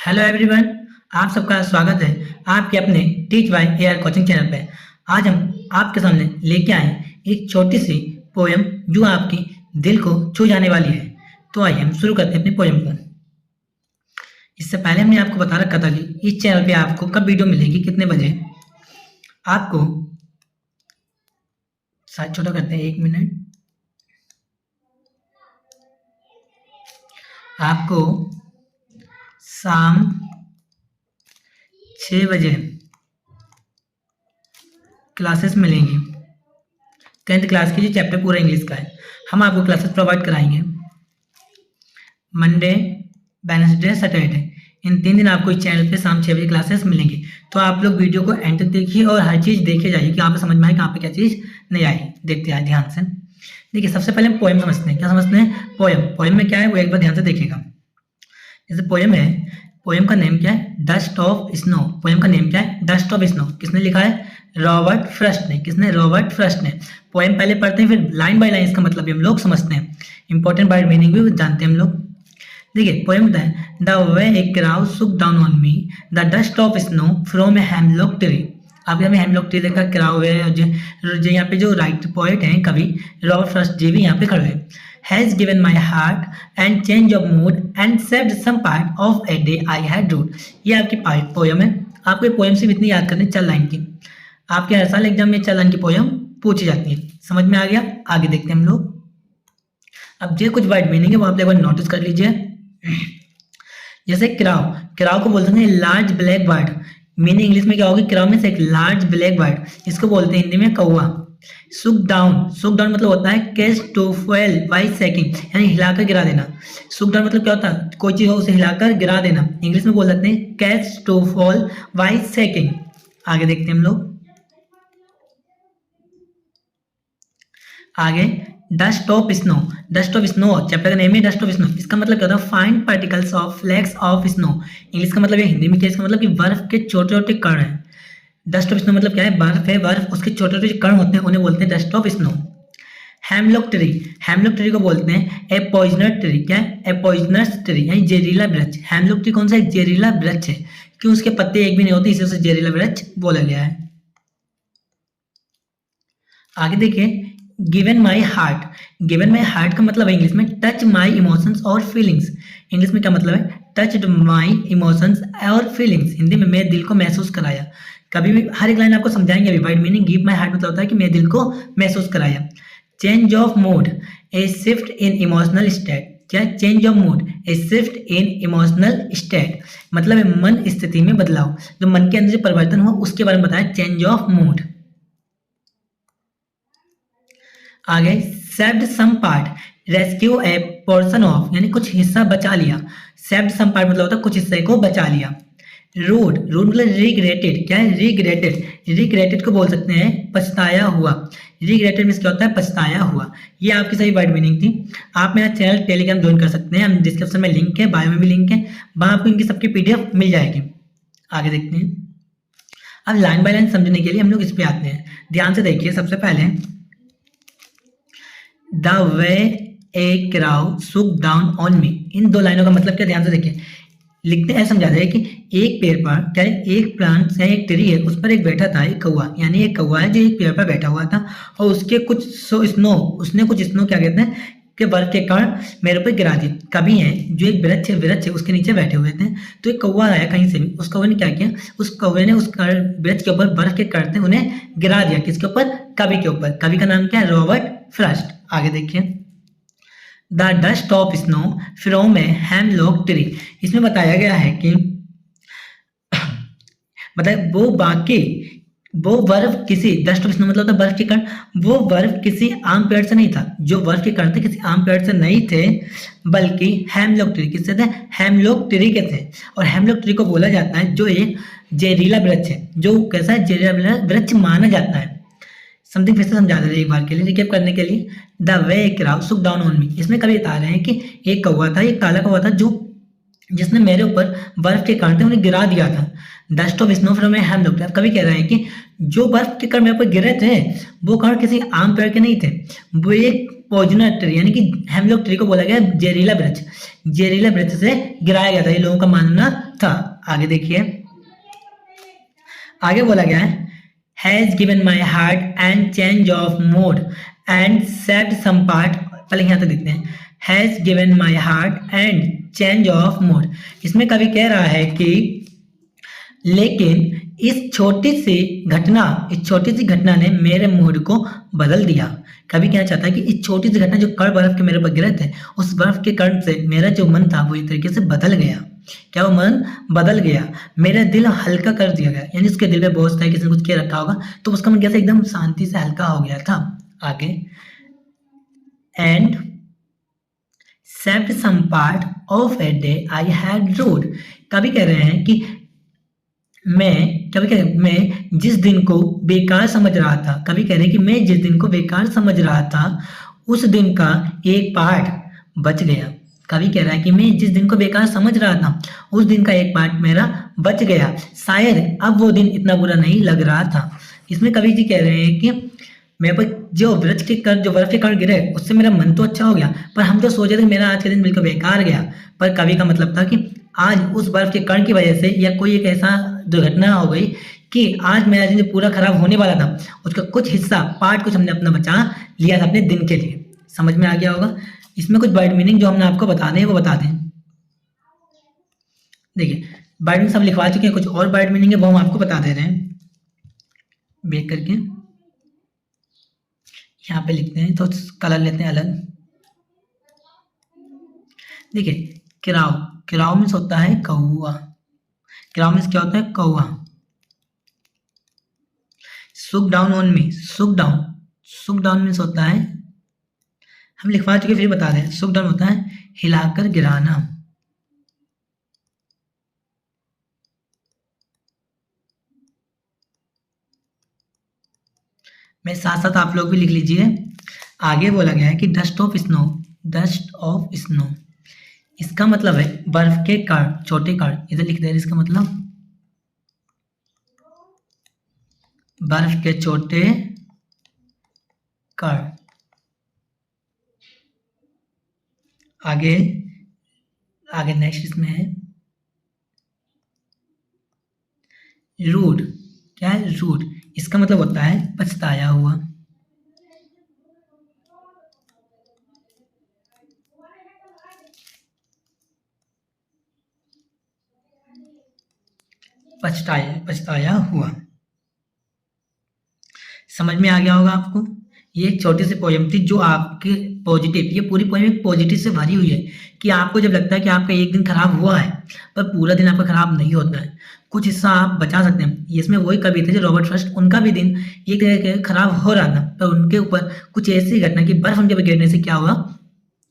Hello everyone. आप सबका स्वागत है आपके अपने teach bye AR coaching channel पे। आज हम आपके सामने लेके आए एक छोटी सी पोयम जो आपकी दिल को छू जाने वाली है। तो आइए हम शुरू करते हैं अपनी पोयम को। इससे पहले हमने आपको बता रखा था कि इस चैनल पे आपको कब वीडियो मिलेगी, कितने बजे। आपको साइज छोटा करते हैं, 1 मिनट। आपको शाम 6 बजे क्लासेस मिलेंगी। 10th क्लास की जो चैप्टर पूरा इंग्लिश का है, हम आपको क्लासेस प्रोवाइड कराएंगे मंडे, वेडनेसडे, सैटरडे। इन 3 दिन आपको इस चैनल पे शाम 6 बजे क्लासेस मिलेंगी। तो आप लोग वीडियो को एंड तक देखिए और हर चीज़ देखे जाइए कि आपको समझ में आए कि आप पे क्या चीज़ नहीं आई। देखते आए ध्यान से। देखिए, सबसे पहले हम पोएम समझते हैं। क्या समझते हैं? पोएम में क्या है वो एक बार ध्यान से देखिएगा। जैसे पोएम है, पोएम का नेम क्या है? Dust of snow. पोएम का नेम क्या है? Dust of snow. किसने लिखा है? रॉबर्ट फ्रस्ट ने। किसने? रॉबर्ट फ्रस्ट ने। पोएम पहले पढ़ते हैं, फिर लाइन बाय लाइन इसका मतलब भी हम लोग समझते हैं। इंपॉर्टेंट वर्ड मीनिंग भी जानते हैं हम लोग। देखिए, पोएम होता है द वे ए क्राउड सुक down on me the dust of snow from a hemlock tree. आपके यहाँ हेमलॉक ट्री देखा, क्राउड है। जो यहाँ पे जो राइट पोएट हैं, कवि रॉबर्ट फ्रस्ट जी भी यहाँ पे खड़े हैं। Has given my heart and change of mood and saved some part of a day I had wrote। ये आपकी पोयम है। आपको ये पोयम सिर्फ इतनी याद करनी, 4 लाइन की। आपके हर साल एग्जाम में 4 लाइन की पोयम पूछी जाती है। समझ में आ गया? आगे देखते हैं हम लोग। अब जो कुछ वर्ड मीनिंग है वो आप एक बार नोटिस कर लीजिए। जैसे क्राउ, क्राउ को बोलते हैं large black bird. Meaning English में क्या होगी? क्राउ में से एक लार्ज ब्लैक बर्ड, इसको बोलते हैं हिंदी में कौवा। सुक डाउन, सुक डाउन मतलब होता है कैच टू फेल बाय सेकिंग, यानी हिलाकर गिरा देना। सुक डाउन मतलब क्या होता है? कोई चीज हो उसे हिलाकर गिरा देना। इंग्लिश में बोल सकते हैं catch to fall by seeking. आगे देखते हैं हम लोग। आगे dust of snow. Dust of snow chapter का नेम है डस्ट ऑफ स्नो। इसका मतलब क्या होता है? Fine particles of flakes of snow. English का मतलब है, हिंदी में क्या इसका मतलब कि बर्फ के छोटे छोटे कण हैं। डस्ट ऑफ स्नो मतलब क्या है? बर्फ है, बर्फ उसके छोटे छोटे कण होते हैं, उन्हें बोलते हैं dust of snow. Hemlock tree, hemlock tree को बोलते हैं ए पॉइजनस ट्री। क्या है? ए पॉइजनस ट्री यानी जहरीला वृक्ष। हेमलॉक ट्री कौन सा? एक जहरीला वृक्ष है, क्यों? उसके पत्ते एक भी नहीं होते, इसे उसे जहरीला वृक्ष बोला गया है। आगे देखिए, given my heart. Given my heart का मतलब है इंग्लिश में टच माई इमोशंस और फीलिंग्स। इंग्लिश में क्या मतलब है? टच माई इमोशंस और फीलिंग्स। हिंदी में मेरे दिल को महसूस कराया। कभी भी हर एक लाइन आपको समझाएंगे अभी। Word meaning give my heart मतलब होता है कि मेरे दिल को महसूस कराया। Change of mood, a shift in emotional state. क्या? Change of mood, a shift in emotional state मतलब है मन स्थिति में बदलाव। जो मन के अंदर जो परिवर्तन हुआ उसके बारे में बताया, चेंज ऑफ मूड। आगे saved some part, rescue a portion of, यानी कुछ हिस्सा बचा लिया। सेव्ड सम पार्ट मतलब होता है कुछ हिस्से को बचा लिया। रूड, रूड मतलब रिग्रेटेड। क्या है? रिग्रेटेड। रिग्रेटेड को बोल सकते हैं पछताया हुआ। रिग्रेटेड मीन्स क्या होता है? पछताया हुआ। ये आपकी सही वर्ड मीनिंग थी। आप मेरा चैनल टेलीग्राम ज्वाइन कर सकते हैं, हम डिस्क्रिप्शन में लिंक है, बायो में भी लिंक है, वहाँ आपको इनकी सबकी PDF मिल जाएगी। आगे देखते हैं। अब लाइन बाय लाइन समझने के लिए हम लोग इस पे आते हैं। ध्यान से देखिए। सबसे पहले द वे ए क्राउ सुक डाउन ऑन मी, इन 2 लाइनों का मतलब क्या? ध्यान से देखिए। लिखते हैं, समझा रहे कि एक पेड़ पर, क्या है? एक प्लांट या एक ट्री है, उस पर एक बैठा था एक कौवा। यानी एक कौवा है जो एक पेड़ पर बैठा हुआ था और उसके कुछ स्नो, उसने कुछ स्नो क्या कहते हैं कि बर्फ के कण मेरे ऊपर गिरा दिए। कभी है जो एक वृक्ष है उसके नीचे बैठे हुए थे, तो एक कौवा आया कहीं से भी। उस कौवे ने क्या किया? उस कौवे ने उस वृक्ष के ऊपर बर्फ के कण थे उन्हें गिरा दिया। किसके ऊपर? कवि के ऊपर। कवि का नाम क्या है? Robert first. आगे देखिए। The dust of snow from a hemlock tree. इसमें बताया गया है कि मतलब वो बर्फ किसी, डस्ट ऑफ स्नो मतलब होता है बर्फ के कण, वो बर्फ किसी आम पेड़ से नहीं था। जो बर्फ के कण थे किसी आम पेड़ से नहीं थे, बल्कि हेमलॉक ट्री। किससे थे? हेमलॉक ट्री के थे। और हेमलॉक ट्री को बोला जाता है जो एक जहरीला वृक्ष है। जो कैसा है? जहरीला वृक्ष माना जाता है। समथिंग फिर से समझा दे रहे एक बार के लिए, रिकेप करने के लिए। द वे क्राउ सुक डाउन ऑन मी, इसमें कभी बता रहे हैं कि एक कौवा था, एक काला कौवा था, जो जिसने मेरे ऊपर बर्फ के कण थे उन्हें गिरा दिया था। Dust of snow from a hemlock tree. कभी कह रहे हैं कि जो बर्फ के कण मेरे ऊपर गिरे थे वो कण किसी आम पेड़ के नहीं थे, वो एक पॉइजनस ट्री यानी कि हेमलॉक ट्री को बोला गया जहरीला वृक्ष, जहरीला वृक्ष से गिराया गया था, ये लोगों का मानना था। आगे देखिए, आगे बोला गया है has given my heart and change of mood and saved some part, पहले यहाँ तक देखते हैं, has given my heart and change of mood. इसमें कवि कह रहा है कि लेकिन इस छोटी सी घटना ने मेरे मूड को बदल दिया। कभी कहना चाहता है कि इस छोटी सी घटना जो कण बर्फ के मेरे पर गिरे थे, उस बर्फ के कण से मेरा जो मन था वो एक तरीके से बदल गया। क्या वो मन बदल गया? मेरा दिल हल्का कर दिया गया, यानी उसके दिल में बोझ था, किसी ने कुछ किया रखा होगा तो उसका मन कैसे एकदम शांति से हल्का हो गया था। आगे, and saved some part of a day I had rued. कभी कह रहे हैं कि मैं जिस दिन को बेकार समझ रहा था, कभी कह रहे हैं कि मैं जिस दिन को बेकार समझ रहा था उस दिन का एक पार्ट बच गया। कभी कह रहा है कि मैं जिस दिन को बेकार समझ रहा था उस दिन का एक पार्ट मेरा बच गया, शायद अब वो दिन इतना बुरा नहीं लग रहा था। इसमें कवि जी कह रहे हैं कि मेरे पर जो बर्फ के कण गिरे उससे मेरा मन तो अच्छा हो गया, पर हम तो सोचे थे कि मेरा आज का दिन बिल्कुल बेकार गया। पर कवि का मतलब था कि आज उस बर्फ के कण की वजह से या कोई एक ऐसा दुर्घटना हो गई कि आज मेरा दिन जो पूरा खराब होने वाला था उसका कुछ हिस्सा पार्ट कुछ हमने अपना बचा लिया था अपने दिन के लिए। समझ में आ गया होगा। इसमें कुछ वर्ड मीनिंग जो हमने आपको बताने हैं वो बता दें। देखिए, वर्ड मीनिंग सब लिखवा चुके हैं, कुछ और वर्ड मीनिंग है वो हम आपको बता दे रहे हैं। बेक करके यहाँ पे लिखते हैं तो कलर लेते हैं अलग। देखिए, किराव, किराव मीन्स होता है कौआ। किराव मीन्स क्या होता है? कौआ। सुक डाउन ऑन मी, सुक डाउन मीन्स होता है, हम लिखवा चुके फिर बता दें, सुक डाउन होता है हिलाकर गिराना। मैं साथ साथ आप लोग भी लिख लीजिए। आगे बोला गया है कि dust of snow, dust of snow, इसका मतलब है बर्फ के कण, छोटे कण, इधर लिख दे। इसका मतलब बर्फ के छोटे कण। आगे नेक्स्ट इसमें है रूड। क्या है? रूड, इसका मतलब होता है पछताया हुआ। पछताया हुआ। समझ में आ गया होगा आपको। ये एक छोटी सी पोएम थी जो आपके पॉजिटिव, ये पूरी पोएम एक पॉजिटिव से भरी हुई है कि आपको जब लगता है कि आपका एक दिन खराब हुआ है पर पूरा दिन आपका खराब नहीं होता है, कुछ हिस्सा आप बचा सकते हैं। इसमें वही कवि थे जो रॉबर्ट फ्रॉस्ट, उनका भी दिन एक खराब हो रहा था पर उनके ऊपर कुछ ऐसी घटना कि बर्फ उनके गिरने से क्या हुआ,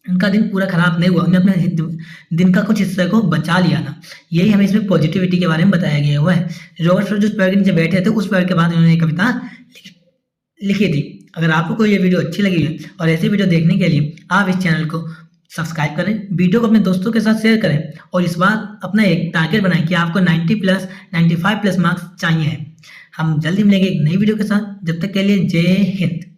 उनका दिन पूरा खराब नहीं हुआ, उन्होंने अपने दिन का कुछ हिस्से को बचा लिया था। यही हमें इसमें पॉजिटिविटी के बारे में बताया गया हुआ है। रॉबर्ट फ्रॉस्ट जिस पेड़ के नीचे बैठे थे उस पेड़ के बाद उन्होंने कविता लिखी थी। अगर आपको ये वीडियो अच्छी लगी है और ऐसे वीडियो देखने के लिए आप इस चैनल को सब्सक्राइब करें, वीडियो को अपने दोस्तों के साथ शेयर करें और इस बार अपना एक टारगेट बनाएं कि आपको 90+, 95+ मार्क्स चाहिए हैं। हम जल्दी मिलेंगे एक नई वीडियो के साथ। जब तक के लिए जय हिंद।